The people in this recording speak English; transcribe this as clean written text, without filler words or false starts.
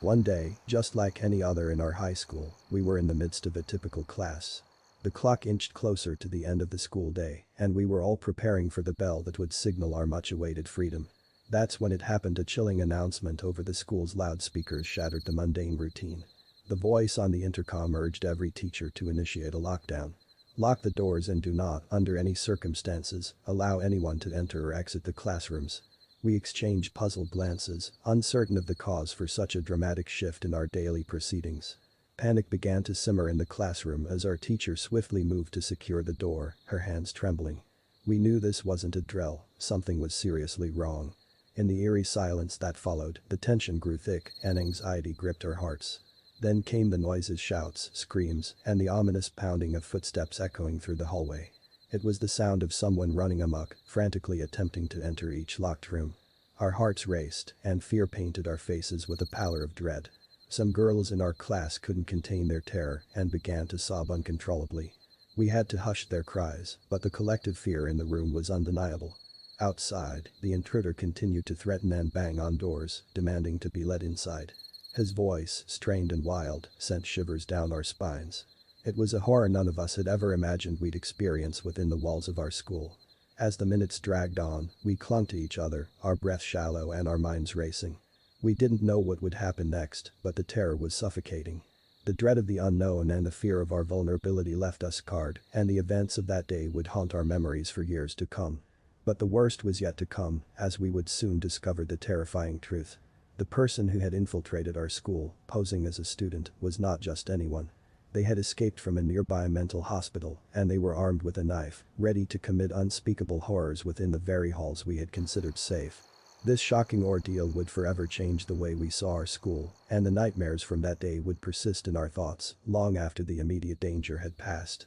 One day, just like any other in our high school, we were in the midst of a typical class. The clock inched closer to the end of the school day, and we were all preparing for the bell that would signal our much-awaited freedom. That's when it happened. A chilling announcement over the school's loudspeakers shattered the mundane routine. The voice on the intercom urged every teacher to initiate a lockdown. Lock the doors and do not, under any circumstances, allow anyone to enter or exit the classrooms. We exchanged puzzled glances, uncertain of the cause for such a dramatic shift in our daily proceedings. Panic began to simmer in the classroom as our teacher swiftly moved to secure the door, her hands trembling. We knew this wasn't a drill, something was seriously wrong. In the eerie silence that followed, the tension grew thick and anxiety gripped our hearts. Then came the noises, shouts, screams, and the ominous pounding of footsteps echoing through the hallway. It was the sound of someone running amok, frantically attempting to enter each locked room. Our hearts raced, and fear painted our faces with a pallor of dread. Some girls in our class couldn't contain their terror and began to sob uncontrollably. We had to hush their cries, but the collective fear in the room was undeniable. Outside, the intruder continued to threaten and bang on doors, demanding to be let inside. His voice, strained and wild, sent shivers down our spines. It was a horror none of us had ever imagined we'd experience within the walls of our school. As the minutes dragged on, we clung to each other, our breaths shallow and our minds racing. We didn't know what would happen next, but the terror was suffocating. The dread of the unknown and the fear of our vulnerability left us scarred, and the events of that day would haunt our memories for years to come. But the worst was yet to come, as we would soon discover the terrifying truth. The person who had infiltrated our school, posing as a student, was not just anyone. They had escaped from a nearby mental hospital, and they were armed with a knife, ready to commit unspeakable horrors within the very halls we had considered safe. This shocking ordeal would forever change the way we saw our school, and the nightmares from that day would persist in our thoughts long after the immediate danger had passed.